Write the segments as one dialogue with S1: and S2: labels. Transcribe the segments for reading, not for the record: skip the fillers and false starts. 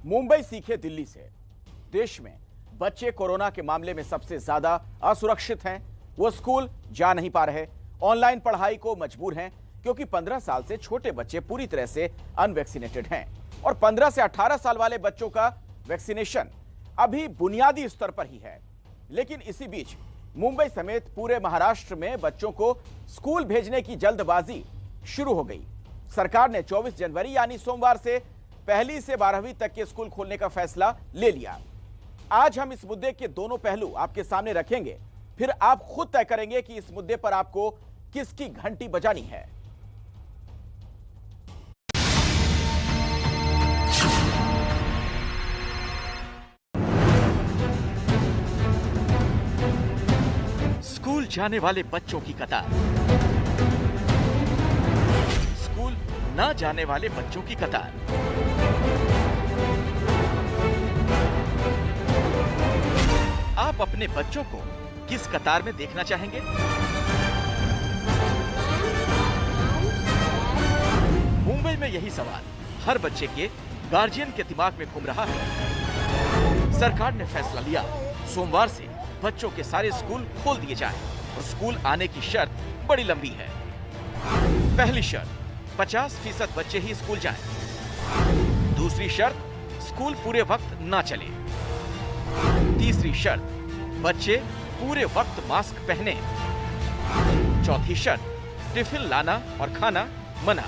S1: मुंबई सीखे दिल्ली से। देश में बच्चे कोरोना के मामले में सबसे ज्यादा असुरक्षित हैं। वो स्कूल जा नहीं पा रहे, ऑनलाइन पढ़ाई को मजबूर हैं क्योंकि 15 साल से छोटे बच्चे पूरी तरह से अनवैक्सीनेटेड हैं और 15 से 18 साल वाले बच्चों का वैक्सीनेशन अभी बुनियादी स्तर पर ही है। लेकिन इसी बीच मुंबई समेत पूरे महाराष्ट्र में बच्चों को स्कूल भेजने की जल्दबाजी शुरू हो गई। सरकार ने 24 जनवरी यानी सोमवार से पहली से 12वीं तक के स्कूल खोलने का फैसला ले लिया। आज हम इस मुद्दे के दोनों पहलू आपके सामने रखेंगे, फिर आप खुद तय करेंगे कि इस मुद्दे पर आपको किसकी घंटी बजानी है।
S2: स्कूल जाने वाले बच्चों की कतार, स्कूल न जाने वाले बच्चों की कतार। आप अपने बच्चों को किस कतार में देखना चाहेंगे? मुंबई में यही सवाल हर बच्चे के गार्जियन के दिमाग में घूम रहा है। सरकार ने फैसला लिया, सोमवार से बच्चों के सारे स्कूल खोल दिए जाएं और स्कूल आने की शर्त बड़ी लंबी है। पहली शर्त, 50% बच्चे ही स्कूल जाएं। दूसरी शर्त, स्कूल पूरे वक्त ना चले। तीसरी शर्त, बच्चे पूरे वक्त मास्क पहने। चौथी शर्त, टिफिन लाना और खाना मना।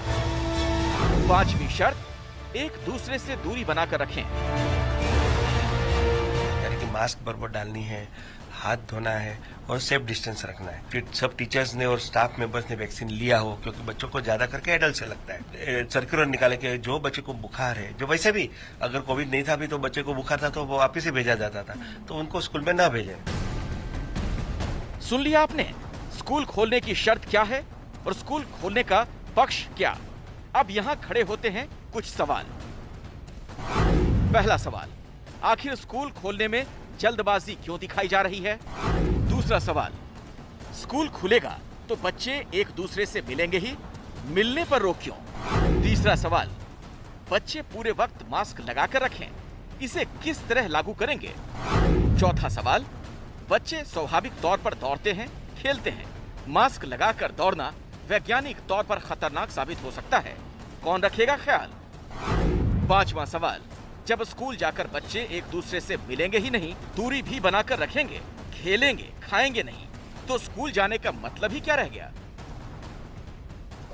S2: पांचवी शर्त, एक दूसरे से दूरी बनाकर रखें।
S3: यानी कि मास्क बराबर डालनी है, हाथ धोना है और सेफ डिस्टेंस रखना है। फिर सब टीचर्स ने और स्टाफ मेंबर्स ने वैक्सीन लिया हो, क्योंकि बच्चों को ज्यादा करके एडल्ट से लगता है। सर्कुलर निकाले कि जो बच्चे को बुखार है, जो वैसे भी अगर कोविड नहीं था भी तो बच्चे को बुखार था तो वो वापिस ही भेजा जाता था, तो उनको स्कूल में ना भेजें।
S2: सुन लिया आपने, स्कूल खोलने की शर्त क्या है और स्कूल खोलने का पक्ष क्या। अब यहाँ खड़े होते हैं कुछ सवाल। पहला सवाल, आखिर स्कूल खोलने में जल्दबाजी क्यों दिखाई जा रही है? दूसरा सवाल, स्कूल खुलेगा तो बच्चे एक दूसरे से मिलेंगे ही, मिलने पर रोक क्यों? तीसरा सवाल, बच्चे पूरे वक्त मास्क लगाकर रखें, इसे किस तरह लागू करेंगे? चौथा सवाल, बच्चे स्वाभाविक तौर पर दौड़ते हैं, खेलते हैं, मास्क लगाकर दौड़ना वैज्ञानिक तौर पर खतरनाक साबित हो सकता है, कौन रखेगा ख्याल? पांचवा सवाल, जब स्कूल जाकर बच्चे एक दूसरे से मिलेंगे ही नहीं, दूरी भी बनाकर रखेंगे, खेलेंगे, खाएंगे नहीं, तो स्कूल जाने का मतलब ही क्या रह गया?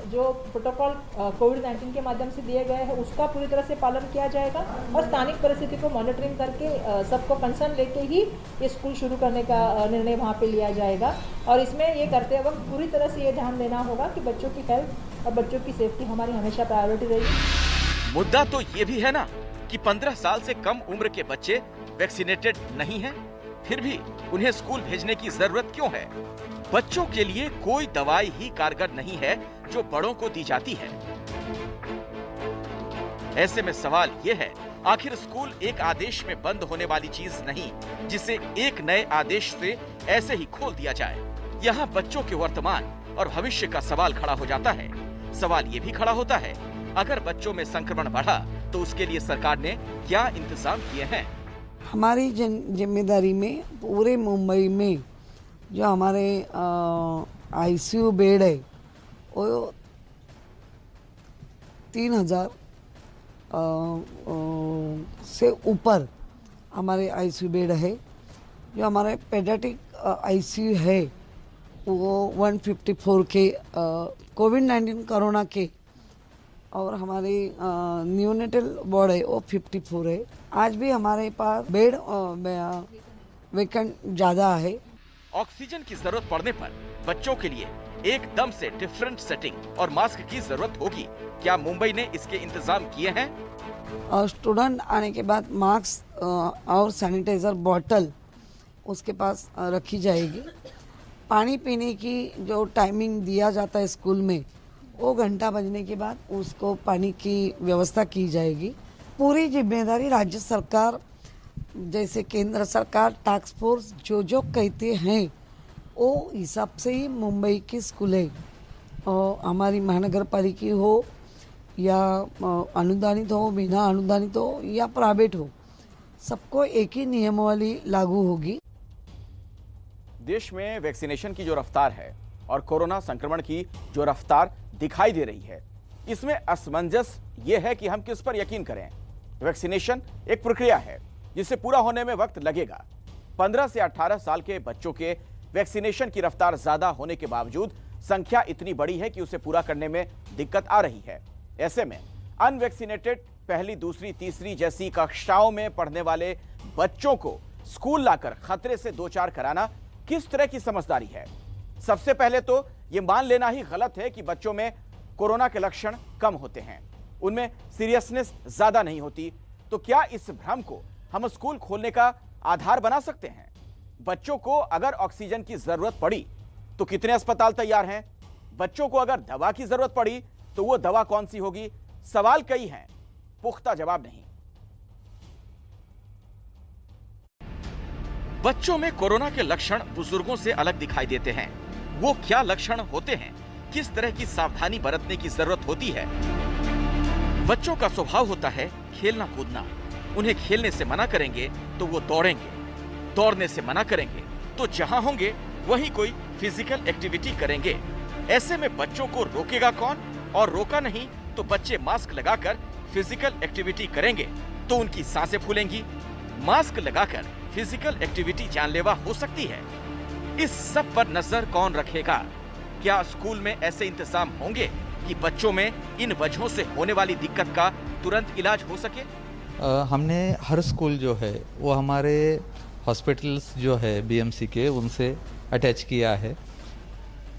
S4: जो प्रोटोकॉल कोविड-19 के माध्यम से दिए गए हैं उसका पूरी तरह से पालन किया जाएगा और स्थानिक परिस्थिति को मॉनिटरिंग करके सबको कंसर्न लेके ही ये स्कूल शुरू करने का निर्णय वहाँ पे लिया जाएगा। और इसमें ये करते वक्त पूरी तरह से ये ध्यान देना होगा कि बच्चों की हेल्थ और बच्चों की सेफ्टी हमारी हमेशा प्रायोरिटी रहेगी।
S2: मुद्दा तो ये भी है ना कि 15 साल से कम उम्र के बच्चे वैक्सीनेटेड नहीं हैं, फिर भी उन्हें स्कूल भेजने की जरूरत क्यों है? बच्चों के लिए कोई दवाई ही कारगर नहीं है जो बड़ों को दी जाती है। ऐसे में सवाल ये है, आखिर स्कूल एक आदेश में बंद होने वाली चीज नहीं जिसे एक नए आदेश से ऐसे ही खोल दिया जाए। यहाँ बच्चों के वर्तमान और भविष्य का सवाल खड़ा हो जाता है। सवाल ये भी खड़ा होता है, अगर बच्चों में संक्रमण बढ़ा तो उसके लिए सरकार ने क्या इंतजाम किए हैं?
S5: हमारी जिम्मेदारी में पूरे मुंबई में जो हमारे आईसीयू बेड है वो 3000 से ऊपर हमारे आईसीयू बेड है। जो हमारे पेडियाट्रिक आईसीयू है वो 154 के कोविड-19 कोरोना के, और हमारी न्यूनेटल वार्ड है वो 54 है। आज भी हमारे पास बेड वैकेंट ज़्यादा है।
S2: ऑक्सीजन की जरूरत पड़ने पर बच्चों के लिए एकदम से डिफरेंट सेटिंग और मास्क की जरूरत होगी। क्या मुंबई ने इसके इंतजाम किए हैं?
S5: और स्टूडेंट आने के बाद मास्क और सैनिटाइजर बॉटल उसके पास रखी जाएगी। पानी पीने की जो टाइमिंग दिया जाता है स्कूल में, वो घंटा बजने के बाद उसको पानी की व्यवस्था की जाएगी। पूरी जिम्मेदारी राज्य सरकार, जैसे केंद्र सरकार टास्क फोर्स जो कहते हैं वो हिसाब से ही मुंबई की स्कूलें और हमारी महानगर पालिका हो या अनुदानित हो, बिना अनुदानित हो या प्राइवेट हो, सबको एक ही नियमावली लागू होगी।
S1: देश में वैक्सीनेशन की जो रफ्तार है और कोरोना संक्रमण की जो रफ्तार दिखाई दे रही है, इसमें असमंजस ये है कि हम किस पर यकीन करें। वैक्सीनेशन एक प्रक्रिया है जिसे पूरा होने में वक्त लगेगा। 15 से 18 साल के बच्चों के वैक्सीनेशन की रफ्तार ज्यादा होने के बावजूद संख्या इतनी बड़ी है कि उसे पूरा करने में दिक्कत आ रही है। ऐसे में अनवैक्सीनेटेड पहली, दूसरी, तीसरी जैसी कक्षाओं में पढ़ने वाले बच्चों को स्कूल लाकर खतरे से दो चार कराना किस तरह की समझदारी है? सबसे पहले तो यह मान लेना ही गलत है कि बच्चों में कोरोना के लक्षण कम होते हैं, उनमें सीरियसनेस ज्यादा नहीं होती। तो क्या इस भ्रम को हम स्कूल खोलने का आधार बना सकते हैं? बच्चों को अगर ऑक्सीजन की जरूरत पड़ी तो कितने अस्पताल तैयार हैं? बच्चों को अगर दवा की जरूरत पड़ी तो वो दवा कौन सी होगी? सवाल कई हैं, पुख्ता जवाब नहीं।
S2: बच्चों में कोरोना के लक्षण बुजुर्गों से अलग दिखाई देते हैं। वो क्या लक्षण होते हैं? किस तरह की सावधानी बरतने की जरूरत होती है? बच्चों का स्वभाव होता है खेलना कूदना। उन्हें खेलने से मना करेंगे तो वो दौड़ेंगे, दौड़ने से मना करेंगे तो जहां होंगे वहीं कोई फिजिकल एक्टिविटी करेंगे। ऐसे में बच्चों को रोकेगा कौन? और रोका नहीं तो बच्चे मास्क लगाकर फिजिकल एक्टिविटी करेंगे तो उनकी सांसें फूलेंगी। मास्क लगाकर फिजिकल एक्टिविटी जानलेवा हो सकती है। इस सब पर नजर कौन रखेगा? क्या स्कूल में ऐसे इंतजाम होंगे कि बच्चों में इन वजहों से होने वाली दिक्कत का तुरंत इलाज हो सके?
S6: हमने हर स्कूल जो है वो हमारे हॉस्पिटल्स जो है बीएमसी के उनसे अटैच किया है,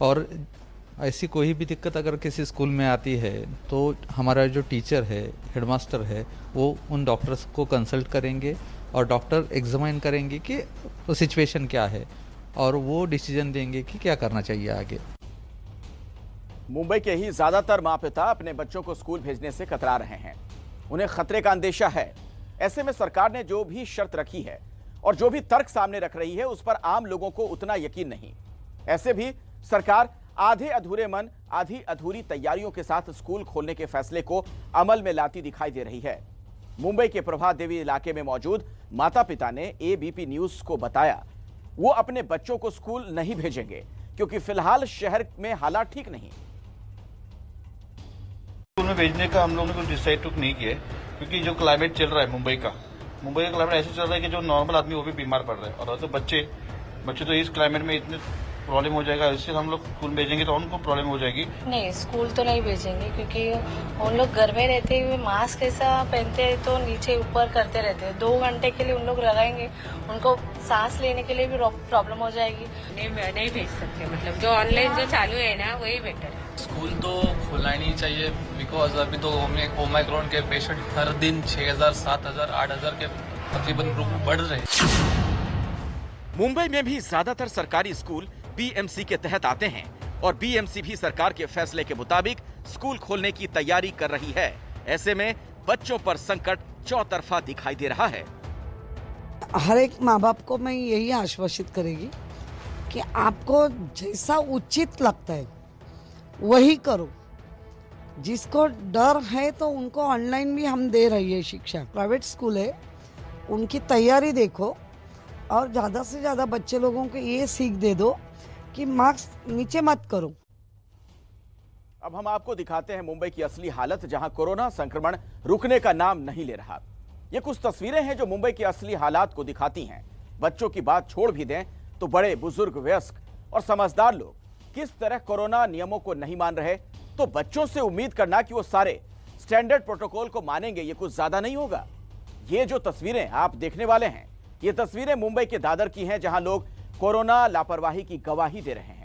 S6: और ऐसी कोई भी दिक्कत अगर किसी स्कूल में आती है तो हमारा जो टीचर है, हेडमास्टर है, वो उन डॉक्टर्स को कंसल्ट करेंगे और डॉक्टर एग्जामिन करेंगे कि सिचुएशन क्या है और वो डिसीजन देंगे कि क्या करना चाहिए आगे।
S1: मुंबई के ही ज्यादातर माँ पिता अपने बच्चों को स्कूल भेजने से कतरा रहे हैं। उन्हें खतरे का अंदेशा है। ऐसे में सरकार ने जो भी शर्त रखी है और जो भी तर्क सामने रख रही है उस पर आम लोगों को उतना यकीन नहीं। ऐसे भी सरकार आधे अधूरे मन, आधी अधूरी तैयारियों के साथ स्कूल खोलने के फैसले को अमल में लाती दिखाई दे रही है। मुंबई के प्रभात देवी इलाके में मौजूद माता पिता ने एबीपी न्यूज को बताया वो अपने बच्चों को स्कूल नहीं भेजेंगे क्योंकि फिलहाल शहर में हालात ठीक नहीं।
S7: स्कूल में भेजने का हम लोगों ने कुछ डिसाइड नहीं किया है, क्योंकि जो क्लाइमेट चल रहा है मुंबई का क्लाइमेट ऐसे चल रहा है कि जो नॉर्मल आदमी वो भी बीमार पड़ रहा है, और तो बच्चे तो इस क्लाइमेट में इतने प्रॉब्लम हो जाएगा। इससे हम लोग स्कूल भेजेंगे तो उनको प्रॉब्लम हो जाएगी।
S8: नहीं, स्कूल तो नहीं भेजेंगे क्योंकि उन लोग घर में रहते हुए मास्क ऐसा पहनते हैं तो नीचे ऊपर करते रहते हैं। 2 घंटे के लिए उन लोग लगाएंगे, उनको सांस लेने के लिए भी प्रॉब्लम हो जाएगी।
S9: नहीं भेज सकते, मतलब जो ऑनलाइन जो चालू है ना वही बेटर है।
S10: स्कूल तो खुलना ही नहीं चाहिए, बिकॉज अभी तो ओमाइक्रॉन के पेशेंट हर दिन 6000, 7000, 8000 के तकरीबन ग्रुप बढ़ रहे हैं।
S2: मुंबई में भी ज्यादातर सरकारी स्कूल बीएमसी के तहत आते हैं और बीएमसी भी सरकार के फैसले के मुताबिक स्कूल खोलने की तैयारी कर रही है। ऐसे में बच्चों पर संकट चौतरफा दिखाई दे रहा है।
S5: हर एक माँ बाप को मैं यही आश्वासित करेगी कि आपको जैसा उचित लगता है वही करो। जिसको डर है तो उनको ऑनलाइन भी हम दे रही है शिक्षा। प्राइवेट स्कूल है, उनकी तैयारी देखो और ज़्यादा से ज़्यादा बच्चे लोगों को ये सीख दे दो कि मार्क्स नीचे मत करो।
S1: अब हम आपको दिखाते हैं मुंबई की असली हालत, जहां कोरोना संक्रमण रुकने का नाम नहीं ले रहा। ये कुछ तस्वीरें हैं जो मुंबई की असली हालात को दिखाती हैं। बच्चों की बात छोड़ भी दें तो बड़े, बुजुर्ग, वयस्क और समझदार लोग किस तरह कोरोना नियमों को नहीं मान रहे। तो बच्चों से उम्मीद करना कि वो सारे स्टैंडर्ड प्रोटोकॉल को मानेंगे, ये कुछ ज्यादा नहीं होगा। ये जो तस्वीरें आप देखने वाले हैं, ये तस्वीरें मुंबई के दादर की हैं, जहां लोग कोरोना लापरवाही की गवाही दे रहे हैं।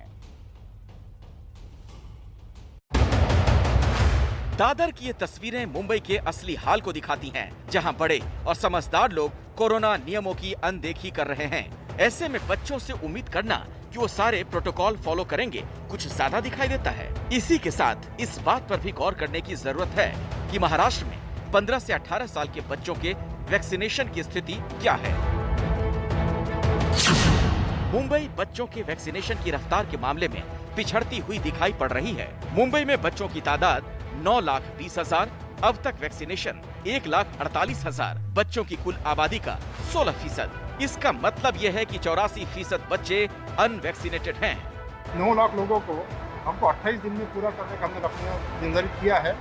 S2: दादर की ये तस्वीरें मुंबई के असली हाल को दिखाती हैं, जहां बड़े और समझदार लोग कोरोना नियमों की अनदेखी कर रहे हैं। ऐसे में बच्चों से उम्मीद करना कि वो सारे प्रोटोकॉल फॉलो करेंगे कुछ ज्यादा दिखाई देता है। इसी के साथ इस बात पर भी गौर करने की जरूरत है कि महाराष्ट्र में 15 से 18 साल के बच्चों के वैक्सीनेशन की स्थिति क्या है। मुंबई बच्चों के वैक्सीनेशन की रफ्तार के मामले में पिछड़ती हुई दिखाई पड़ रही है। मुंबई में बच्चों की तादाद 9,20,000। अब तक वैक्सीनेशन 1,48,000 बच्चों की कुल आबादी का 16%। इसका मतलब यह है कि 84% बच्चे अनवैक्सीनेटेड हैं।
S11: 9 लाख लोगों को हमको 28 दिन में पूरा करने का हमने अपने निर्धारित किया है।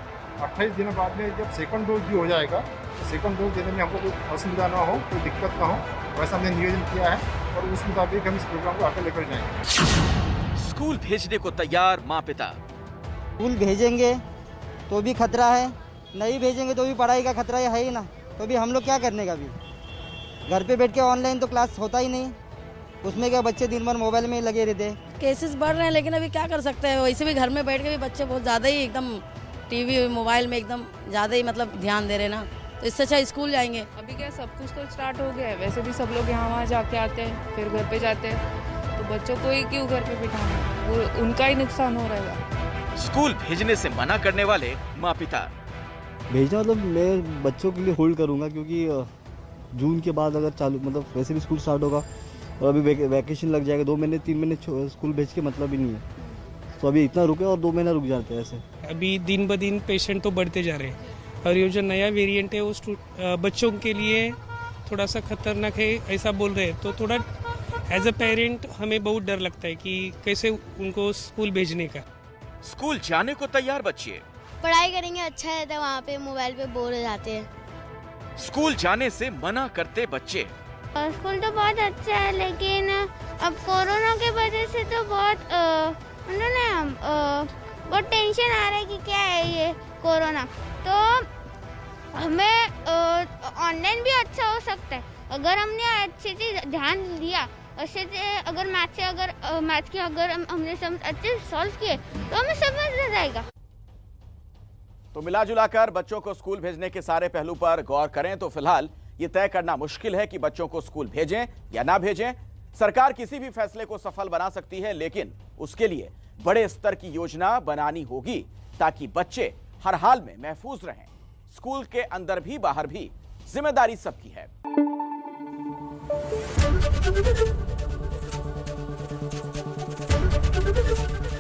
S11: 28 दिनों बाद में जब सेकंड डोज भी हो जाएगा तो सेकंड डोज देने में हमको कोई असुविधा ना हो, कोई दिक्कत ना हो, वैसा हमने नियोजन किया है और उस मुताबिक हम इस प्रोग्राम को आगे लेकर जाएंगे।
S2: स्कूल भेजने को तैयार माँ पिता।
S12: स्कूल भेजेंगे तो भी खतरा है, नहीं भेजेंगे तो भी पढ़ाई का खतरा है ही ना, तो भी हम लोग क्या करने का भी। घर पे बैठ के ऑनलाइन तो क्लास होता ही नहीं, उसमें क्या बच्चे दिन भर मोबाइल में ही लगे रहते हैं।
S13: केसेस बढ़ रहे हैं लेकिन अभी क्या कर सकते हैं, वैसे भी घर में बैठ के भी बच्चे बहुत ज़्यादा ही एकदम टीवी मोबाइल में एकदम ज़्यादा ही मतलब ध्यान दे रहे ना, तो इससे अच्छा स्कूल जाएंगे।
S14: अभी क्या सब कुछ तो स्टार्ट हो गया है, वैसे भी सब लोग यहाँ वहाँ जाके आते हैं फिर घर पे जाते हैं, तो बच्चों को ही क्यों घर पे बिठाना, वो उनका ही नुकसान हो रहा है।
S2: स्कूल भेजने से मना करने वाले माँ पिता।
S15: भेजना मतलब मैं बच्चों के लिए होल्ड करूँगा, क्योंकि जून के बाद अगर चालू मतलब वैसे भी स्कूल स्टार्ट होगा और अभी वैकेशन लग जाएगा, 2 महीने 3 महीने स्कूल भेज के मतलब ही नहीं है, तो अभी इतना रुके और 2 महीना रुक जाते हैं ऐसे।
S16: अभी दिन ब दिन पेशेंट तो बढ़ते जा रहे हैं और ये जो नया वेरिएंट है वो बच्चों के लिए थोड़ा सा खतरनाक है ऐसा बोल रहे हैं, तो थोड़ा एज अ पेरेंट हमें बहुत डर लगता है कि कैसे उनको स्कूल भेजने का।
S2: स्कूल जाने को तैयार बच्चे।
S17: पढ़ाई करेंगे अच्छा रहता है, वहाँ पे मोबाइल पे बोर हो जाते हैं।
S2: स्कूल जाने से मना करते बच्चे।
S17: स्कूल तो बहुत अच्छा है लेकिन अब कोरोना के वजह से तो बहुत बहुत टेंशन आ रहा है कि क्या है ये कोरोना, तो हमें ऑनलाइन भी अच्छा हो सकता है अगर हमने अच्छे से ध्यान दिया, अच्छे से अगर मैथ की अगर हमने अच्छे से सॉल्व किए तो हमें समझ आ जाएगा।
S1: तो मिला जुलाकर बच्चों को स्कूल भेजने के सारे पहलू पर गौर करें तो फिलहाल ये तय करना मुश्किल है कि बच्चों को स्कूल भेजें या ना भेजें। सरकार किसी भी फैसले को सफल बना सकती है, लेकिन उसके लिए बड़े स्तर की योजना बनानी होगी ताकि बच्चे हर हाल में महफूज रहें। स्कूल के अंदर भी बाहर भी जिम्मेदारी सबकी है।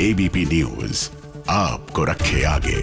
S18: एबीपी न्यूज आपको रखे आगे।